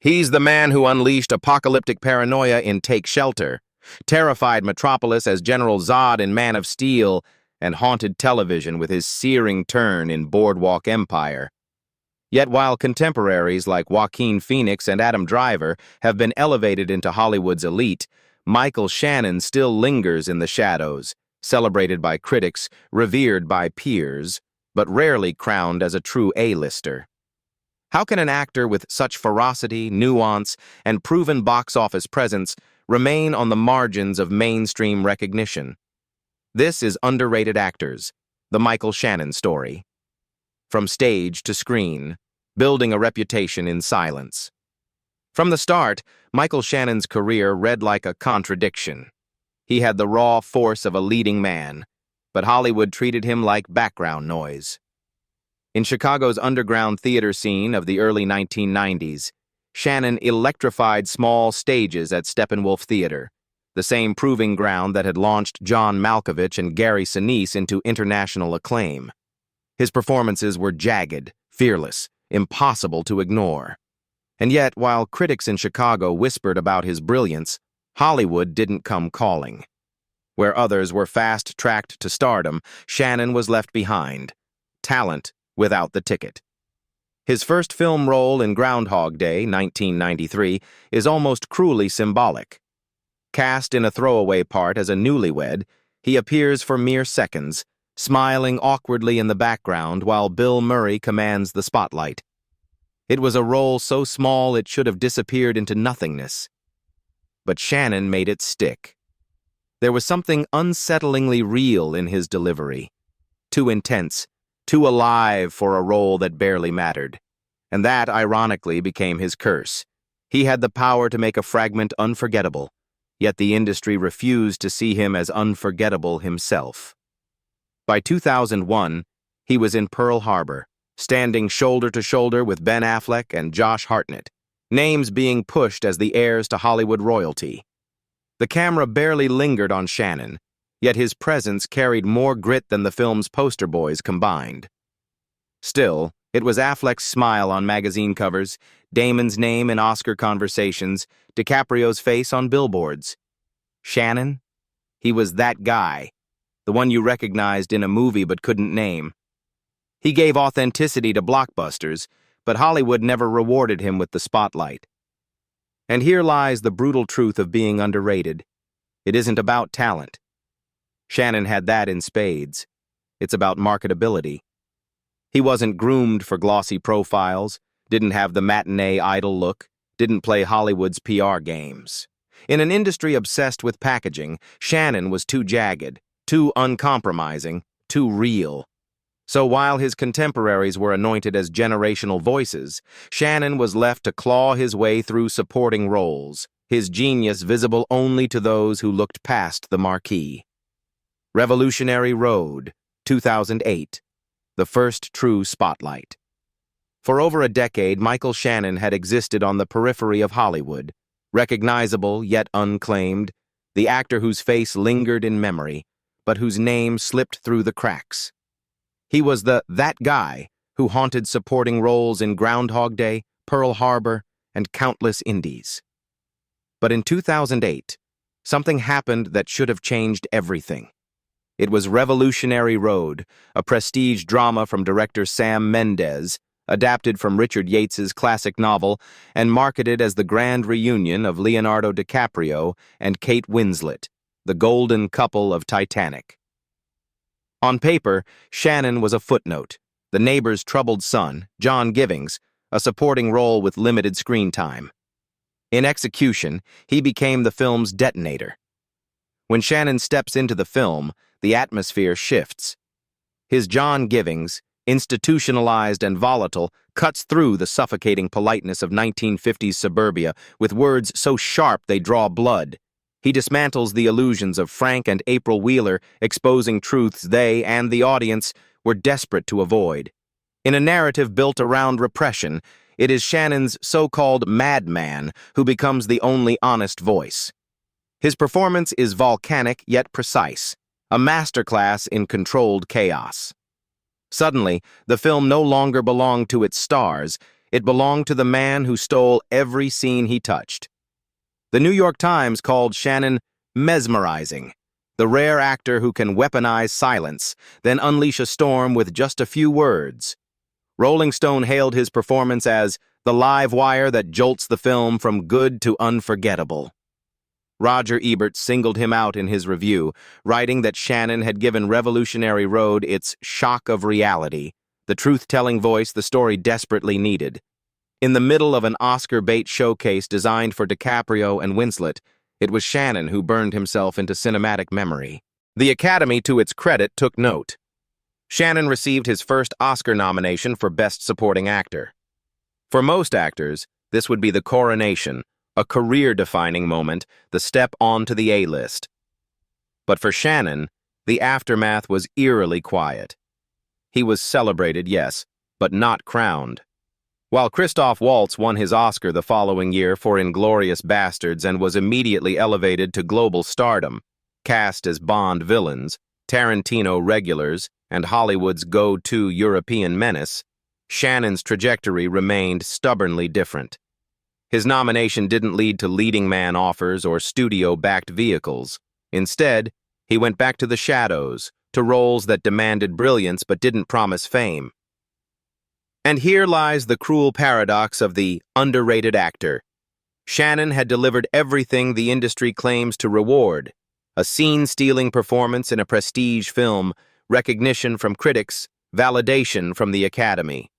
He's the man who unleashed apocalyptic paranoia in Take Shelter, terrified Metropolis as General Zod in Man of Steel, and haunted television with his searing turn in Boardwalk Empire. Yet while contemporaries like Joaquin Phoenix and Adam Driver have been elevated into Hollywood's elite, Michael Shannon still lingers in the shadows, celebrated by critics, revered by peers, but rarely crowned as a true A-lister. How can an actor with such ferocity, nuance, and proven box office presence remain on the margins of mainstream recognition? This is Underrated Actors, the Michael Shannon story. From stage to screen, building a reputation in silence. From the start, Michael Shannon's career read like a contradiction. He had the raw force of a leading man, but Hollywood treated him like background noise. In Chicago's underground theater scene of the early 1990s, Shannon electrified small stages at Steppenwolf Theater, the same proving ground that had launched John Malkovich and Gary Sinise into international acclaim. His performances were jagged, fearless, impossible to ignore. And yet, while critics in Chicago whispered about his brilliance, Hollywood didn't come calling. Where others were fast-tracked to stardom, Shannon was left behind. Talent without the ticket. His first film role in Groundhog Day, 1993, is almost cruelly symbolic. Cast in a throwaway part as a newlywed, he appears for mere seconds, smiling awkwardly in the background while Bill Murray commands the spotlight. It was a role so small it should have disappeared into nothingness. But Shannon made it stick. There was something unsettlingly real in his delivery. Too intense, too alive for a role that barely mattered. And that, ironically, became his curse. He had the power to make a fragment unforgettable, yet the industry refused to see him as unforgettable himself. By 2001, he was in Pearl Harbor, standing shoulder to shoulder with Ben Affleck and Josh Hartnett, names being pushed as the heirs to Hollywood royalty. The camera barely lingered on Shannon, yet his presence carried more grit than the film's poster boys combined. Still, it was Affleck's smile on magazine covers, Damon's name in Oscar conversations, DiCaprio's face on billboards. Shannon? He was that guy, the one you recognized in a movie but couldn't name. He gave authenticity to blockbusters, but Hollywood never rewarded him with the spotlight. And here lies the brutal truth of being underrated. It isn't about talent. Shannon had that in spades. It's about marketability. He wasn't groomed for glossy profiles, didn't have the matinee idol look, didn't play Hollywood's PR games. In an industry obsessed with packaging, Shannon was too jagged, too uncompromising, too real. So while his contemporaries were anointed as generational voices, Shannon was left to claw his way through supporting roles, his genius visible only to those who looked past the marquee. Revolutionary Road, 2008, the first true spotlight. For over a decade, Michael Shannon had existed on the periphery of Hollywood, recognizable yet unclaimed, the actor whose face lingered in memory, but whose name slipped through the cracks. He was that guy who haunted supporting roles in Groundhog Day, Pearl Harbor, and countless indies. But in 2008, something happened that should have changed everything. It was Revolutionary Road, a prestige drama from director Sam Mendes, adapted from Richard Yates's classic novel and marketed as the grand reunion of Leonardo DiCaprio and Kate Winslet, the golden couple of Titanic. On paper, Shannon was a footnote, the neighbor's troubled son, John Givings, a supporting role with limited screen time. In execution, he became the film's detonator. When Shannon steps into the film, the atmosphere shifts. His John Givings, institutionalized and volatile, cuts through the suffocating politeness of 1950s suburbia with words so sharp they draw blood. He dismantles the illusions of Frank and April Wheeler, exposing truths they and the audience were desperate to avoid. In a narrative built around repression, it is Shannon's so-called madman who becomes the only honest voice. His performance is volcanic yet precise, a masterclass in controlled chaos. Suddenly, the film no longer belonged to its stars, It belonged to the man who stole every scene he touched. The New York Times called Shannon mesmerizing, the rare actor who can weaponize silence, then unleash a storm with just a few words. Rolling Stone hailed his performance as the live wire that jolts the film from good to unforgettable. Roger Ebert singled him out in his review, writing that Shannon had given Revolutionary Road its shock of reality, the truth-telling voice the story desperately needed. In the middle of an Oscar bait showcase designed for DiCaprio and Winslet, it was Shannon who burned himself into cinematic memory. The Academy, to its credit, took note. Shannon received his first Oscar nomination for Best Supporting Actor. For most actors, this would be the coronation, a career-defining moment, the step onto the A-list. But for Shannon, the aftermath was eerily quiet. He was celebrated, yes, but not crowned. While Christoph Waltz won his Oscar the following year for Inglourious Basterds and was immediately elevated to global stardom, cast as Bond villains, Tarantino regulars, and Hollywood's go-to European menace, Shannon's trajectory remained stubbornly different. His nomination didn't lead to leading man offers or studio-backed vehicles. Instead, he went back to the shadows, to roles that demanded brilliance but didn't promise fame. And here lies the cruel paradox of the underrated actor. Shannon had delivered everything the industry claims to reward: a scene-stealing performance in a prestige film, recognition from critics, validation from the Academy.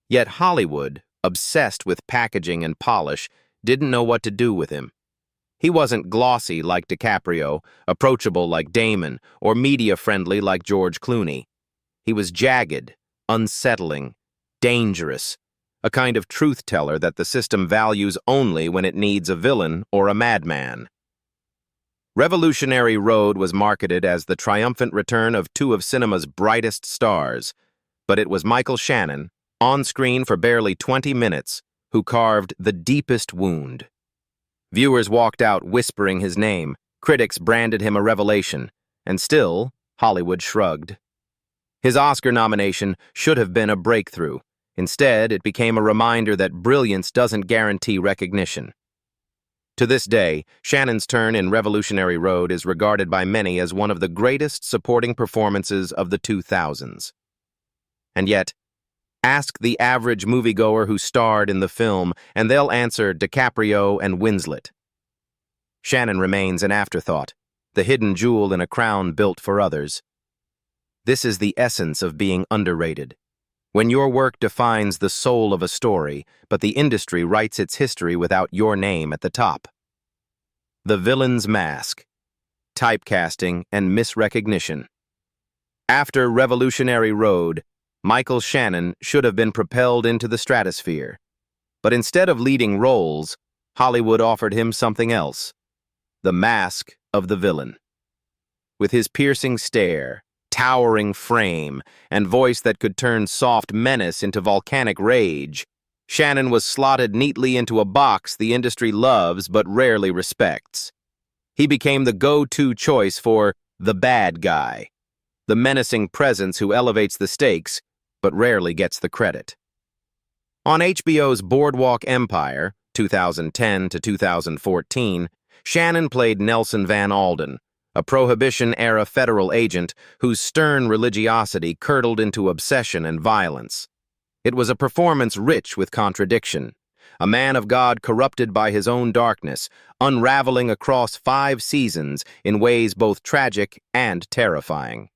Yet Hollywood, obsessed with packaging and polish, didn't know what to do with him. He wasn't glossy like DiCaprio, approachable like Damon, or media-friendly like George Clooney. He was jagged, unsettling, dangerous, a kind of truth-teller that the system values only when it needs a villain or a madman. Revolutionary Road was marketed as the triumphant return of two of cinema's brightest stars, but it was Michael Shannon, on screen for barely 20 minutes, who carved the deepest wound. Viewers walked out whispering his name, critics branded him a revelation, and still, Hollywood shrugged. His Oscar nomination should have been a breakthrough. Instead, it became a reminder that brilliance doesn't guarantee recognition. To this day, Shannon's turn in Revolutionary Road is regarded by many as one of the greatest supporting performances of the 2000s. And yet, ask the average moviegoer who starred in the film, and they'll answer DiCaprio and Winslet. Shannon remains an afterthought, the hidden jewel in a crown built for others. This is the essence of being underrated. When your work defines the soul of a story, but the industry writes its history without your name at the top. The villain's mask, typecasting, and misrecognition. After Revolutionary Road, Michael Shannon should have been propelled into the stratosphere. But instead of leading roles, Hollywood offered him something else: the mask of the villain. With his piercing stare, towering frame, and voice that could turn soft menace into volcanic rage, Shannon was slotted neatly into a box the industry loves but rarely respects. He became the go-to choice for the bad guy, the menacing presence who elevates the stakes but rarely gets the credit. On HBO's Boardwalk Empire, 2010 to 2014, Shannon played Nelson Van Alden, a Prohibition-era federal agent whose stern religiosity curdled into obsession and violence. It was a performance rich with contradiction, a man of God corrupted by his own darkness, unraveling across 5 seasons in ways both tragic and terrifying.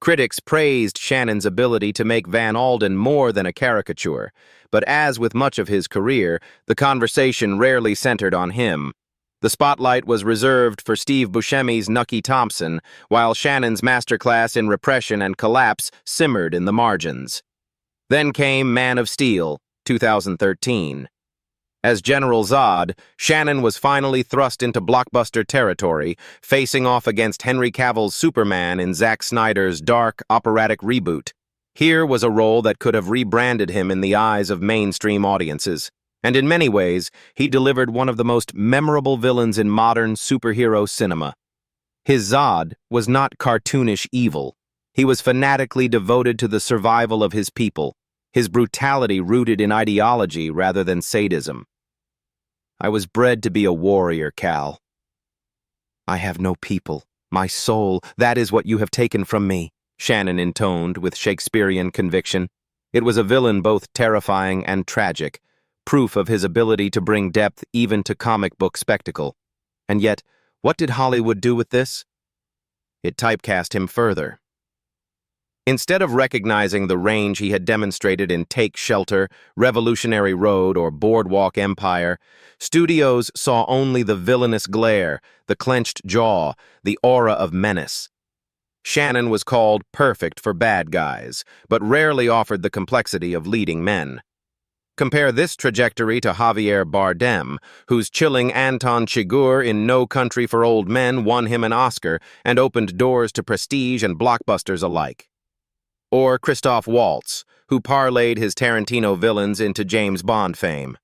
Critics praised Shannon's ability to make Van Alden more than a caricature, but as with much of his career, the conversation rarely centered on him. The spotlight was reserved for Steve Buscemi's Nucky Thompson, while Shannon's masterclass in repression and collapse simmered in the margins. Then came Man of Steel, 2013. As General Zod, Shannon was finally thrust into blockbuster territory, facing off against Henry Cavill's Superman in Zack Snyder's dark, operatic reboot. Here was a role that could have rebranded him in the eyes of mainstream audiences. And in many ways, he delivered one of the most memorable villains in modern superhero cinema. His Zod was not cartoonish evil. He was fanatically devoted to the survival of his people. his brutality rooted in ideology rather than sadism. "I was bred to be a warrior, Cal. I have no people. My soul, that is what you have taken from me," Shannon intoned with Shakespearean conviction. It was a villain both terrifying and tragic, proof of his ability to bring depth even to comic book spectacle. And yet, what did Hollywood do with this? It typecast him further. Instead of recognizing the range he had demonstrated in Take Shelter, Revolutionary Road, or Boardwalk Empire, studios saw only the villainous glare, the clenched jaw, the aura of menace. Shannon was called perfect for bad guys, but rarely offered the complexity of leading men. Compare this trajectory to Javier Bardem, whose chilling Anton Chigurh in No Country for Old Men won him an Oscar and opened doors to prestige and blockbusters alike. Or Christoph Waltz, who parlayed his Tarantino villains into James Bond fame.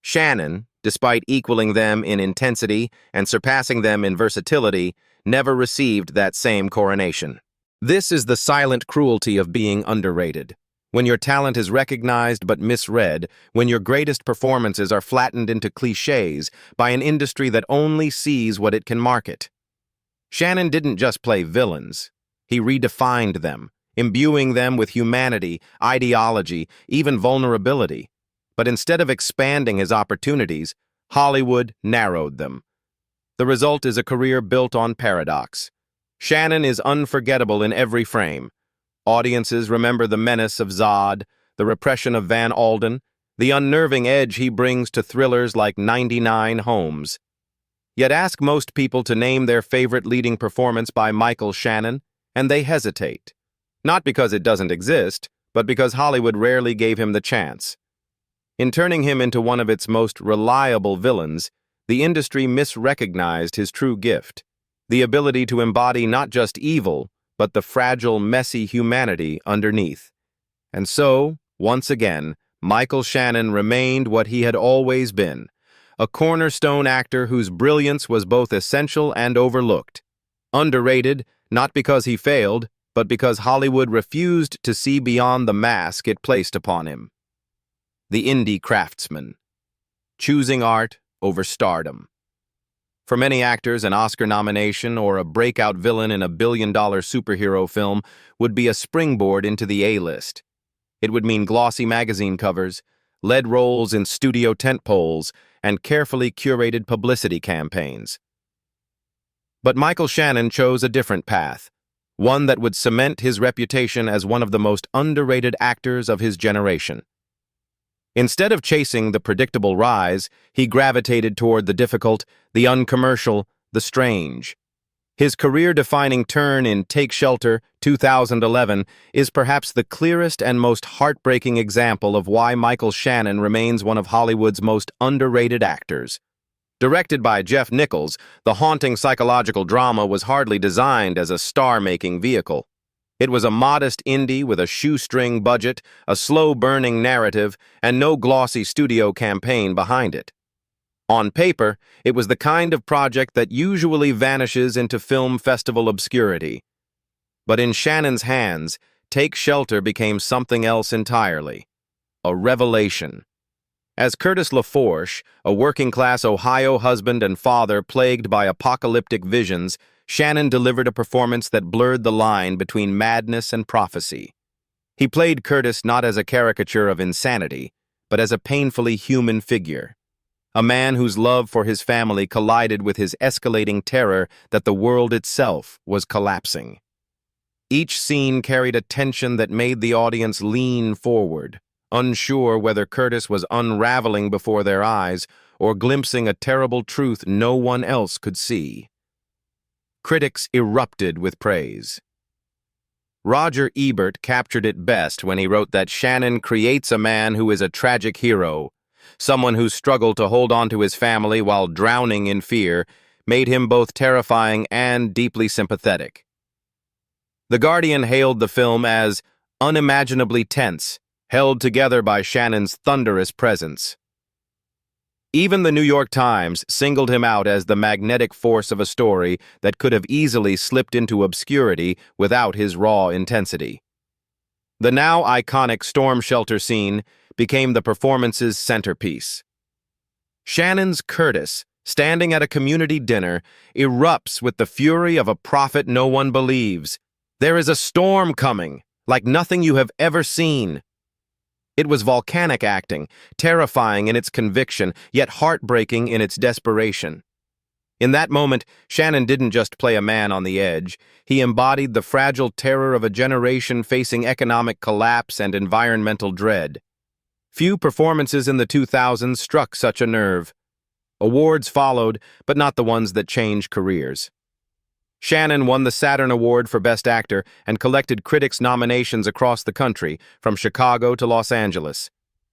Shannon, despite equaling them in intensity and surpassing them in versatility, never received that same coronation. This is the silent cruelty of being underrated. When your talent is recognized but misread, when your greatest performances are flattened into cliches by an industry that only sees what it can market. Shannon didn't just play villains. He redefined them, imbuing them with humanity, ideology, even vulnerability. But instead of expanding his opportunities, Hollywood narrowed them. The result is a career built on paradox. Shannon is unforgettable in every frame. Audiences remember the menace of Zod, the repression of Van Alden, the unnerving edge he brings to thrillers like 99 Homes. Yet ask most people to name their favorite leading performance by Michael Shannon, and they hesitate. Not because it doesn't exist, but because Hollywood rarely gave him the chance. In turning him into one of its most reliable villains, the industry misrecognized his true gift, the ability to embody not just evil, but the fragile, messy humanity underneath. And so, once again, Michael Shannon remained what he had always been, a cornerstone actor whose brilliance was both essential and overlooked. Underrated, not because he failed, but because Hollywood refused to see beyond the mask it placed upon him. The indie craftsman, choosing art over stardom. For many actors, an Oscar nomination or a breakout villain in a billion-dollar superhero film would be a springboard into the A-list. It would mean glossy magazine covers, lead roles in studio tentpoles, and carefully curated publicity campaigns. But Michael Shannon chose a different path, one that would cement his reputation as one of the most underrated actors of his generation. Instead of chasing the predictable rise, he gravitated toward the difficult, the uncommercial, the strange. His career-defining turn in Take Shelter, 2011, is perhaps the clearest and most heartbreaking example of why Michael Shannon remains one of Hollywood's most underrated actors. Directed by Jeff Nichols, the haunting psychological drama was hardly designed as a star-making vehicle. It was a modest indie with a shoestring budget, a slow-burning narrative, and no glossy studio campaign behind it. On paper, it was the kind of project that usually vanishes into film festival obscurity. But in Shannon's hands, Take Shelter became something else entirely. A revelation. As Curtis LaForge, a working-class Ohio husband and father plagued by apocalyptic visions, Shannon delivered a performance that blurred the line between madness and prophecy. He played Curtis not as a caricature of insanity, but as a painfully human figure. A man whose love for his family collided with his escalating terror that the world itself was collapsing. Each scene carried a tension that made the audience lean forward, unsure whether Curtis was unraveling before their eyes or glimpsing a terrible truth no one else could see. Critics erupted with praise. Roger Ebert captured it best when he wrote that Shannon creates a man who is a tragic hero, someone whose struggle to hold on to his family while drowning in fear made him both terrifying and deeply sympathetic. The Guardian hailed the film as unimaginably tense, held together by Shannon's thunderous presence. Even the New York Times singled him out as the magnetic force of a story that could have easily slipped into obscurity without his raw intensity. The now iconic storm shelter scene became the performance's centerpiece. Shannon's Curtis, standing at a community dinner, erupts with the fury of a prophet no one believes. There is a storm coming, like nothing you have ever seen. It was volcanic acting, terrifying in its conviction, yet heartbreaking in its desperation. In that moment, Shannon didn't just play a man on the edge. He embodied the fragile terror of a generation facing economic collapse and environmental dread. Few performances in the 2000s struck such a nerve. Awards followed, but not the ones that change careers. Shannon won the Saturn Award for Best Actor and collected critics' nominations across the country, from Chicago to Los Angeles.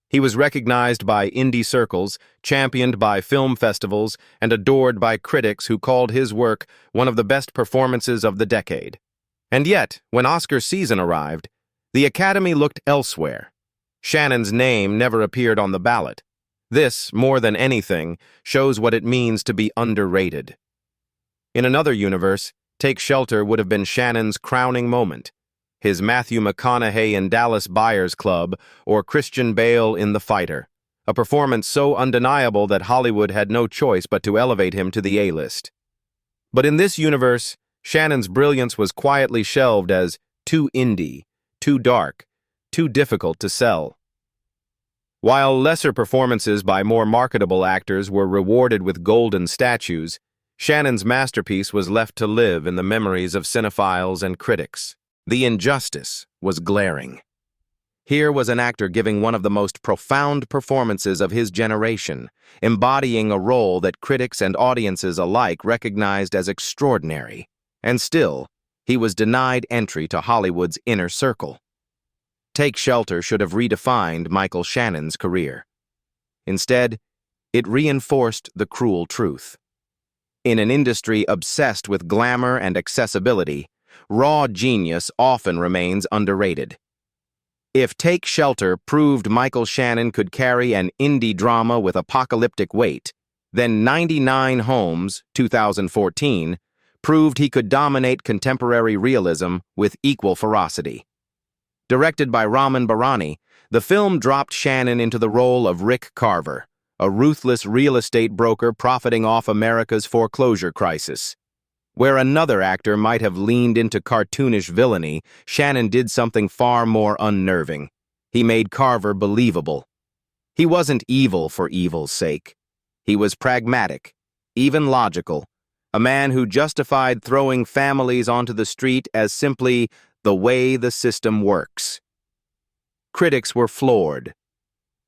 He was recognized by indie circles, championed by film festivals, and adored by critics who called his work one of the best performances of the decade. And yet, when Oscar season arrived, the Academy looked elsewhere. Shannon's name never appeared on the ballot. This, more than anything, shows what it means to be underrated. In another universe, Take Shelter would have been Shannon's crowning moment. His Matthew McConaughey in Dallas Buyers Club, or Christian Bale in The Fighter, a performance so undeniable that Hollywood had no choice but to elevate him to the A-list. But in this universe, Shannon's brilliance was quietly shelved as too indie, too dark, too difficult to sell. While lesser performances by more marketable actors were rewarded with golden statues, Shannon's masterpiece was left to live in the memories of cinephiles and critics. The injustice was glaring. Here was an actor giving one of the most profound performances of his generation, embodying a role that critics and audiences alike recognized as extraordinary. And still, he was denied entry to Hollywood's inner circle. Take Shelter should have redefined Michael Shannon's career. Instead, it reinforced the cruel truth. In an industry obsessed with glamour and accessibility, raw genius often remains underrated. If Take Shelter proved Michael Shannon could carry an indie drama with apocalyptic weight, then 99 Homes, 2014, proved he could dominate contemporary realism with equal ferocity. Directed by Raman Barani, the film dropped Shannon into the role of Rick Carver, a ruthless real estate broker profiting off America's foreclosure crisis. Where another actor might have leaned into cartoonish villainy, Shannon did something far more unnerving. He made Carver believable. He wasn't evil for evil's sake. He was pragmatic, even logical, a man who justified throwing families onto the street as simply the way the system works. Critics were floored.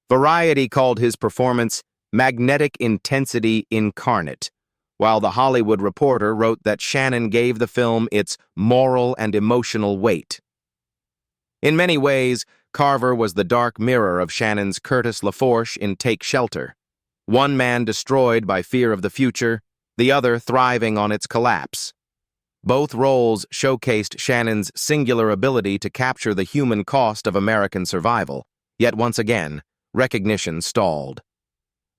Variety called his performance magnetic intensity incarnate, while The Hollywood Reporter wrote that Shannon gave the film its moral and emotional weight. In many ways, Carver was the dark mirror of Shannon's Curtis LaForge in Take Shelter. One man destroyed by fear of the future, the other thriving on its collapse. Both roles showcased Shannon's singular ability to capture the human cost of American survival, yet once again, recognition stalled.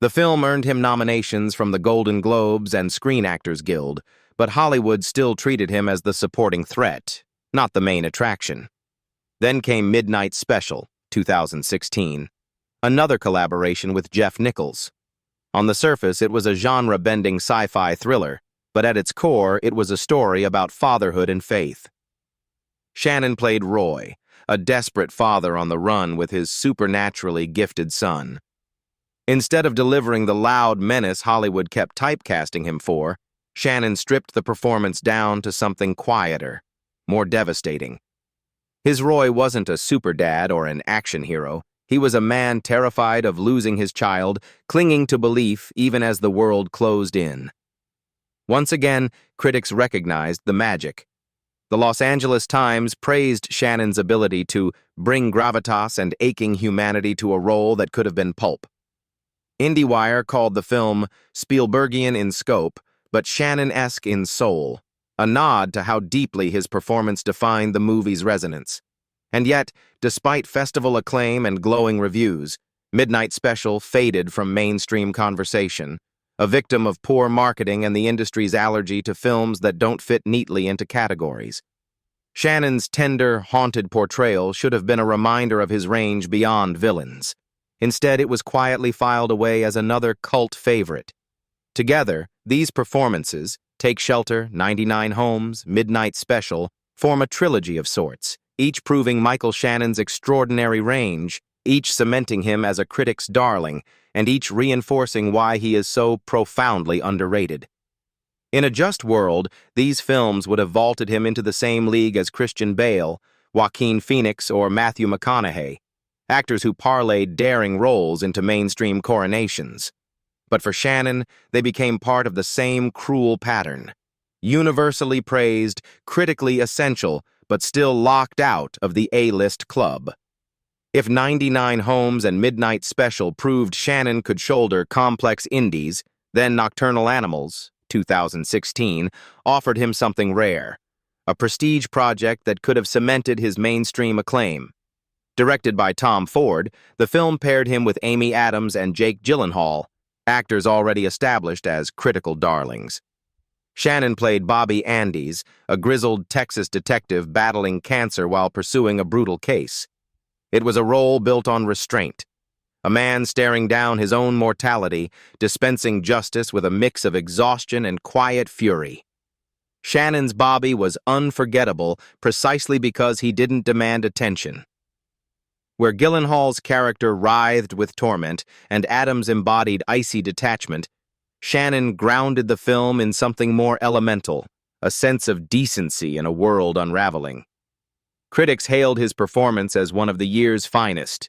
The film earned him nominations from the Golden Globes and Screen Actors Guild, but Hollywood still treated him as the supporting threat, not the main attraction. Then came Midnight Special, 2016, another collaboration with Jeff Nichols. On the surface, it was a genre-bending sci-fi thriller, but at its core, it was a story about fatherhood and faith. Shannon played Roy, a desperate father on the run with his supernaturally gifted son. Instead of delivering the loud menace Hollywood kept typecasting him for, Shannon stripped the performance down to something quieter, more devastating. His Roy wasn't a super dad or an action hero. He was a man terrified of losing his child, clinging to belief even as the world closed in. Once again, critics recognized the magic. The Los Angeles Times praised Shannon's ability to bring gravitas and aching humanity to a role that could have been pulp. IndieWire called the film Spielbergian in scope, but Shannon-esque in soul, a nod to how deeply his performance defined the movie's resonance. And yet, despite festival acclaim and glowing reviews, Midnight Special faded from mainstream conversation, a victim of poor marketing and the industry's allergy to films that don't fit neatly into categories. Shannon's tender, haunted portrayal should have been a reminder of his range beyond villains. Instead, it was quietly filed away as another cult favorite. Together, these performances, Take Shelter, 99 Homes, Midnight Special, form a trilogy of sorts, each proving Michael Shannon's extraordinary range, each cementing him as a critic's darling, and each reinforcing why he is so profoundly underrated. In a just world, these films would have vaulted him into the same league as Christian Bale, Joaquin Phoenix, or Matthew McConaughey, actors who parlayed daring roles into mainstream coronations. But for Shannon, they became part of the same cruel pattern. Universally praised, critically essential, but still locked out of the A-list club. If 99 Homes and Midnight Special proved Shannon could shoulder complex indies, then Nocturnal Animals, 2016, offered him something rare, a prestige project that could have cemented his mainstream acclaim. Directed by Tom Ford, the film paired him with Amy Adams and Jake Gyllenhaal, actors already established as critical darlings. Shannon played Bobby Andes, a grizzled Texas detective battling cancer while pursuing a brutal case. It was a role built on restraint, a man staring down his own mortality, dispensing justice with a mix of exhaustion and quiet fury. Shannon's Bobby was unforgettable precisely because he didn't demand attention. Where Gyllenhaal's character writhed with torment and Adams embodied icy detachment, Shannon grounded the film in something more elemental, a sense of decency in a world unraveling. Critics hailed his performance as one of the year's finest.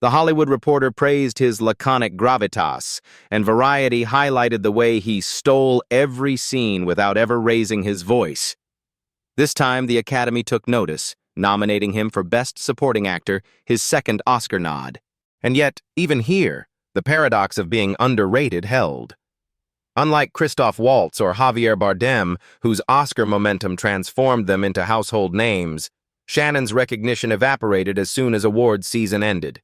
The Hollywood Reporter praised his laconic gravitas, and Variety highlighted the way he stole every scene without ever raising his voice. This time, the Academy took notice, nominating him for Best Supporting Actor, his second Oscar nod. And yet, even here, the paradox of being underrated held. Unlike Christoph Waltz or Javier Bardem, whose Oscar momentum transformed them into household names, Shannon's recognition evaporated as soon as awards season ended.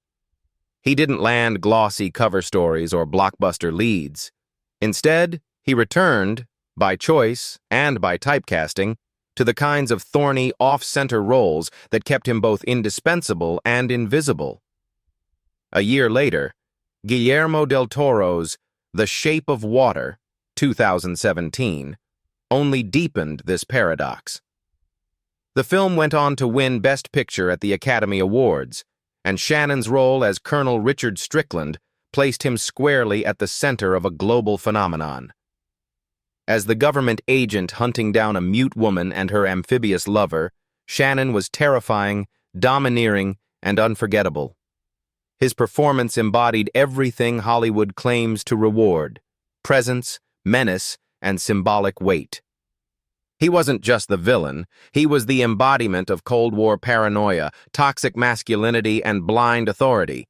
He didn't land glossy cover stories or blockbuster leads. Instead, he returned, by choice and by typecasting, to the kinds of thorny, off-center roles that kept him both indispensable and invisible. A year later, Guillermo del Toro's The Shape of Water, 2017, only deepened this paradox. The film went on to win Best Picture at the Academy Awards, and Shannon's role as Colonel Richard Strickland placed him squarely at the center of a global phenomenon. As the government agent hunting down a mute woman and her amphibious lover, Shannon was terrifying, domineering, and unforgettable. His performance embodied everything Hollywood claims to reward: presence, menace, and symbolic weight. He wasn't just the villain, he was the embodiment of Cold War paranoia, toxic masculinity, and blind authority.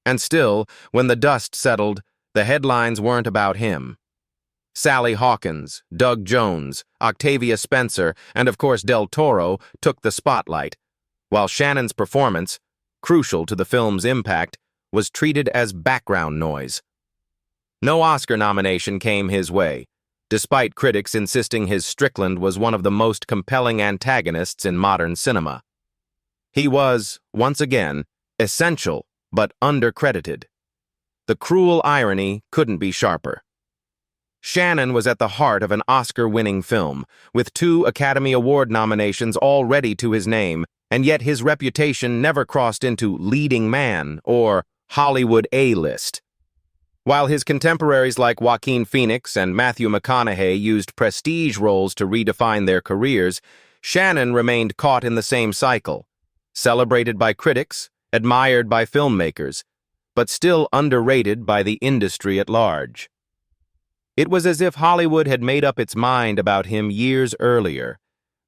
And still, when the dust settled, the headlines weren't about him. Sally Hawkins, Doug Jones, Octavia Spencer, and of course Del Toro took the spotlight, while Shannon's performance, crucial to the film's impact, was treated as background noise. No Oscar nomination came his way, despite critics insisting his Strickland was one of the most compelling antagonists in modern cinema. He was, once again, essential but undercredited. The cruel irony couldn't be sharper. Shannon was at the heart of an Oscar-winning film, with 2 Academy Award nominations already to his name, and yet his reputation never crossed into leading man or Hollywood A-list. While his contemporaries like Joaquin Phoenix and Matthew McConaughey used prestige roles to redefine their careers, Shannon remained caught in the same cycle, celebrated by critics, admired by filmmakers, but still underrated by the industry at large. It was as if Hollywood had made up its mind about him years earlier,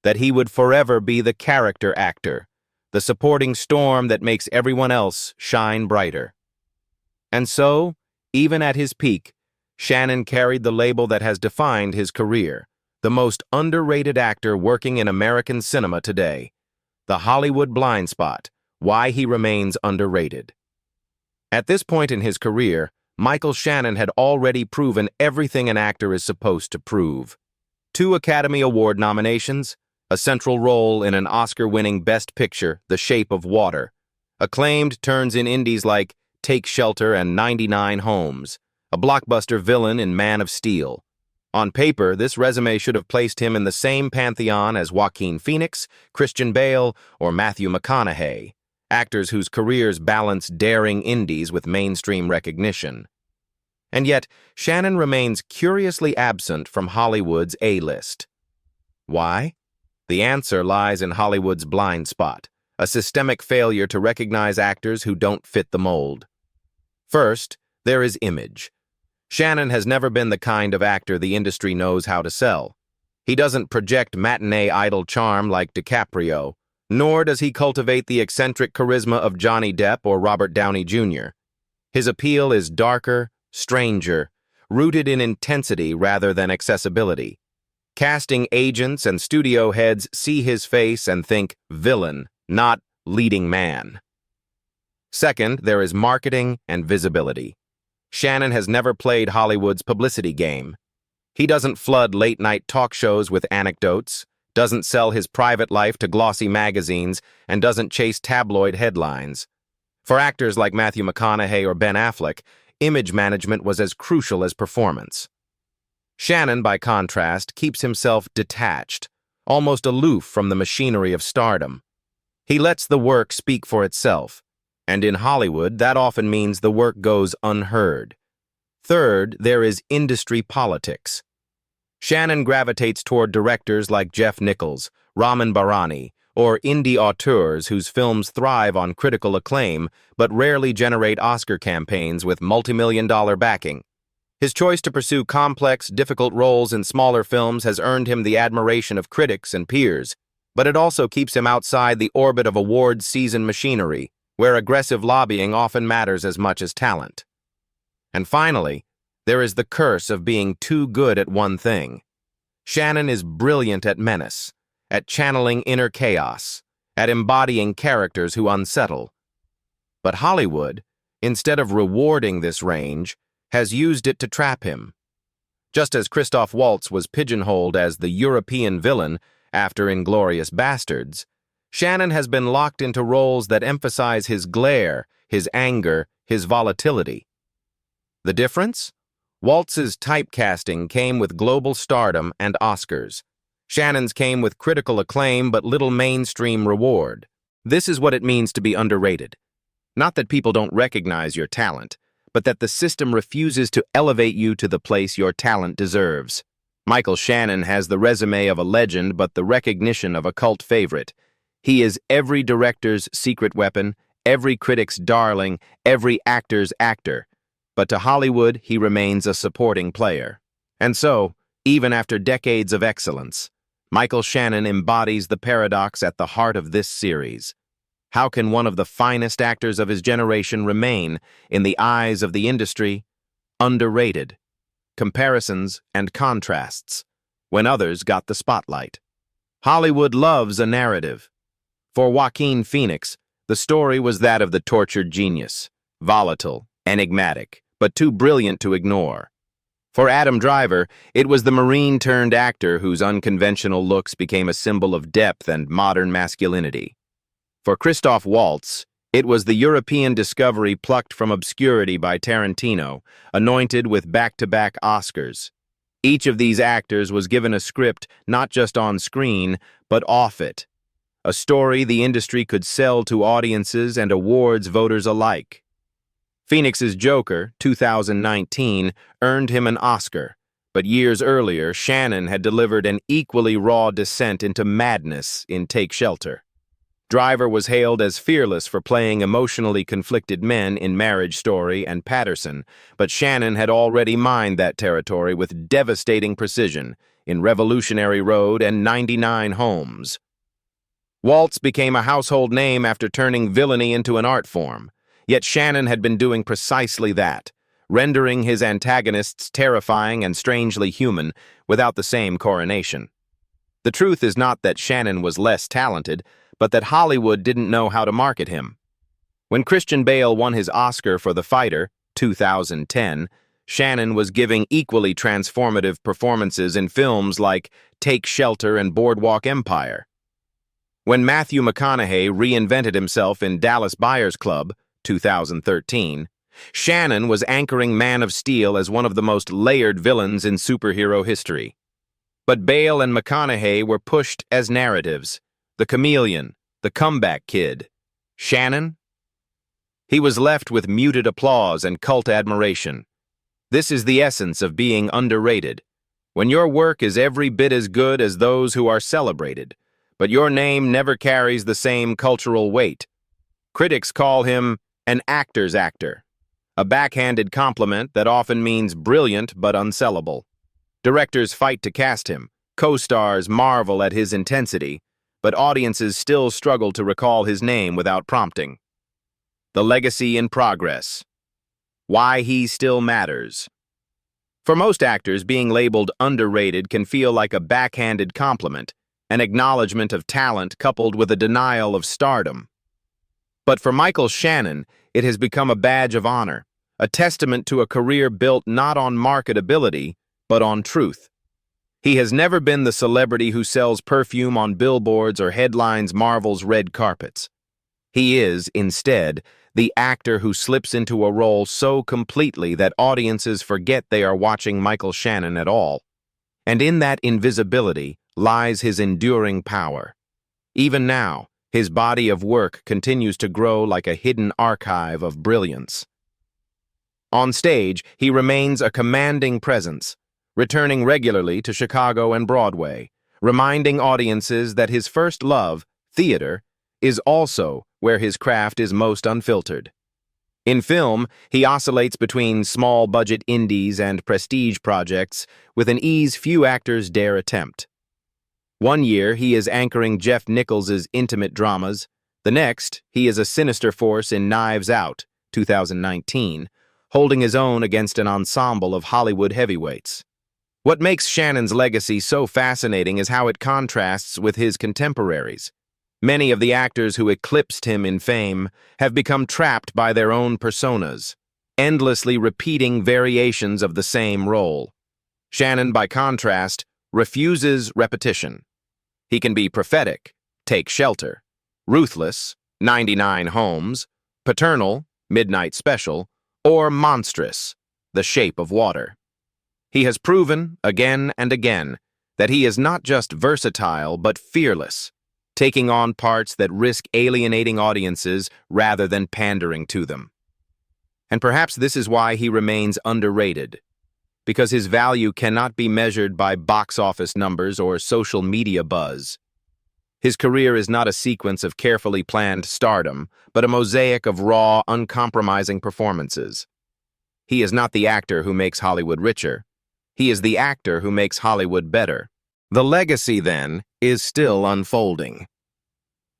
that he would forever be the character actor, the supporting storm that makes everyone else shine brighter. And so, even at his peak, Shannon carried the label that has defined his career, the most underrated actor working in American cinema today. The Hollywood blind spot, why he remains underrated. At this point in his career, Michael Shannon had already proven everything an actor is supposed to prove. 2 Academy Award nominations, a central role in an Oscar-winning Best Picture, The Shape of Water. Acclaimed turns in indies like Take Shelter and 99 Homes, a blockbuster villain in Man of Steel. On paper, this resume should have placed him in the same pantheon as Joaquin Phoenix, Christian Bale, or Matthew McConaughey, actors whose careers balance daring indies with mainstream recognition. And yet, Shannon remains curiously absent from Hollywood's A-list. Why? The answer lies in Hollywood's blind spot, a systemic failure to recognize actors who don't fit the mold. First, there is image. Shannon has never been the kind of actor the industry knows how to sell. He doesn't project matinee idol charm like DiCaprio, nor does he cultivate the eccentric charisma of Johnny Depp or Robert Downey Jr. His appeal is darker, stranger, rooted in intensity rather than accessibility. Casting agents and studio heads see his face and think villain, not leading man. Second, there is marketing and visibility. Shannon has never played Hollywood's publicity game. He doesn't flood late-night talk shows with anecdotes, doesn't sell his private life to glossy magazines, and doesn't chase tabloid headlines. For actors like Matthew McConaughey or Ben Affleck, image management was as crucial as performance. Shannon, by contrast, keeps himself detached, almost aloof from the machinery of stardom. He lets the work speak for itself, and in Hollywood, that often means the work goes unheard. Third, there is industry politics. Shannon gravitates toward directors like Jeff Nichols, Raman Barani, or indie auteurs whose films thrive on critical acclaim but rarely generate Oscar campaigns with multi-million-dollar backing. His choice to pursue complex, difficult roles in smaller films has earned him the admiration of critics and peers, but it also keeps him outside the orbit of awards season machinery, where aggressive lobbying often matters as much as talent. And finally, there is the curse of being too good at one thing. Shannon is brilliant at menace, at channeling inner chaos, at embodying characters who unsettle. But Hollywood, instead of rewarding this range, has used it to trap him. Just as Christoph Waltz was pigeonholed as the European villain after Inglourious Basterds, Shannon has been locked into roles that emphasize his glare, his anger, his volatility. The difference? Waltz's typecasting came with global stardom and Oscars. Shannon's came with critical acclaim but little mainstream reward. This is what it means to be underrated. Not that people don't recognize your talent, but that the system refuses to elevate you to the place your talent deserves. Michael Shannon has the resume of a legend but the recognition of a cult favorite. He is every director's secret weapon, every critic's darling, every actor's actor. But to Hollywood, he remains a supporting player. And so, even after decades of excellence, Michael Shannon embodies the paradox at the heart of this series. How can one of the finest actors of his generation remain, in the eyes of the industry, underrated? Comparisons and contrasts, when others got the spotlight. Hollywood loves a narrative. For Joaquin Phoenix, the story was that of the tortured genius, volatile, enigmatic, but too brilliant to ignore. For Adam Driver, it was the Marine-turned-actor whose unconventional looks became a symbol of depth and modern masculinity. For Christoph Waltz, it was the European discovery plucked from obscurity by Tarantino, anointed with back-to-back Oscars. Each of these actors was given a script not just on screen, but off it. A story the industry could sell to audiences and awards voters alike. Phoenix's Joker, 2019, earned him an Oscar, but years earlier, Shannon had delivered an equally raw descent into madness in Take Shelter. Driver was hailed as fearless for playing emotionally conflicted men in Marriage Story and Patterson, but Shannon had already mined that territory with devastating precision in Revolutionary Road and 99 Homes. Waltz became a household name after turning villainy into an art form, yet Shannon had been doing precisely that, rendering his antagonists terrifying and strangely human without the same coronation. The truth is not that Shannon was less talented, but that Hollywood didn't know how to market him. When Christian Bale won his Oscar for The Fighter, 2010, Shannon was giving equally transformative performances in films like Take Shelter and Boardwalk Empire. When Matthew McConaughey reinvented himself in Dallas Buyers Club, 2013, Shannon was anchoring Man of Steel as one of the most layered villains in superhero history. But Bale and McConaughey were pushed as narratives. The chameleon, the comeback kid. Shannon? He was left with muted applause and cult admiration. This is the essence of being underrated. When your work is every bit as good as those who are celebrated, but your name never carries the same cultural weight. Critics call him an actor's actor, a backhanded compliment that often means brilliant but unsellable. Directors fight to cast him, co-stars marvel at his intensity, but audiences still struggle to recall his name without prompting. The legacy in progress. Why he still matters. For most actors, being labeled underrated can feel like a backhanded compliment, an acknowledgement of talent coupled with a denial of stardom. But for Michael Shannon, it has become a badge of honor, a testament to a career built not on marketability, but on truth. He has never been the celebrity who sells perfume on billboards or headlines Marvel's red carpets. He is, instead, the actor who slips into a role so completely that audiences forget they are watching Michael Shannon at all. And in that invisibility lies his enduring power. Even now, his body of work continues to grow like a hidden archive of brilliance. On stage, he remains a commanding presence, returning regularly to Chicago and Broadway, reminding audiences that his first love, theater, is also where his craft is most unfiltered. In film, he oscillates between small-budget indies and prestige projects with an ease few actors dare attempt. One year, he is anchoring Jeff Nichols' intimate dramas. The next, he is a sinister force in Knives Out, 2019, holding his own against an ensemble of Hollywood heavyweights. What makes Shannon's legacy so fascinating is how it contrasts with his contemporaries. Many of the actors who eclipsed him in fame have become trapped by their own personas, endlessly repeating variations of the same role. Shannon, by contrast, refuses repetition. He can be prophetic, Take Shelter, ruthless, 99 Homes, paternal, Midnight Special, or monstrous, The Shape of Water. He has proven, again and again, that he is not just versatile but fearless, taking on parts that risk alienating audiences rather than pandering to them. And perhaps this is why he remains underrated, because his value cannot be measured by box office numbers or social media buzz. His career is not a sequence of carefully planned stardom, but a mosaic of raw, uncompromising performances. He is not the actor who makes Hollywood richer. He is the actor who makes Hollywood better. The legacy, then, is still unfolding.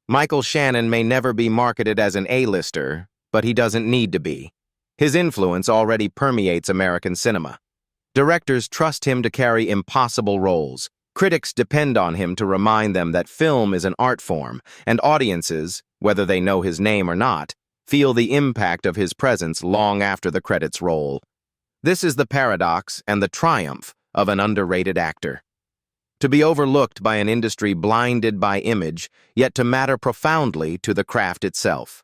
Michael Shannon may never be marketed as an A-lister, but he doesn't need to be. His influence already permeates American cinema. Directors trust him to carry impossible roles. Critics depend on him to remind them that film is an art form, and audiences, whether they know his name or not, feel the impact of his presence long after the credits roll. This is the paradox and the triumph of an underrated actor. To be overlooked by an industry blinded by image, yet to matter profoundly to the craft itself.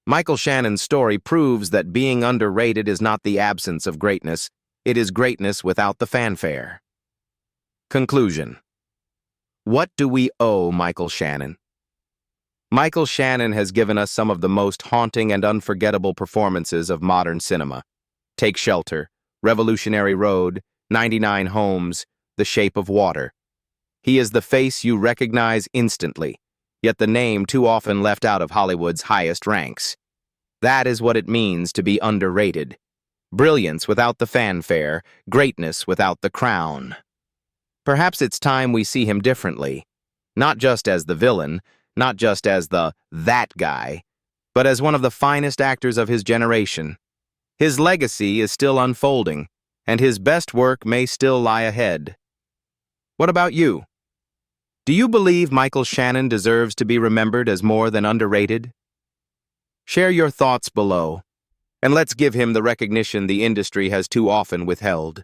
Michael Shannon's story proves that being underrated is not the absence of greatness, it is greatness without the fanfare. Conclusion. What do we owe Michael Shannon? Michael Shannon has given us some of the most haunting and unforgettable performances of modern cinema. Take Shelter, Revolutionary Road, 99 Homes, The Shape of Water. He is the face you recognize instantly, yet the name too often left out of Hollywood's highest ranks. That is what it means to be underrated. Brilliance without the fanfare, greatness without the crown. Perhaps it's time we see him differently, not just as the villain, not just as that guy, but as one of the finest actors of his generation. His legacy is still unfolding, and his best work may still lie ahead. What about you? Do you believe Michael Shannon deserves to be remembered as more than underrated? Share your thoughts below. And let's give him the recognition the industry has too often withheld.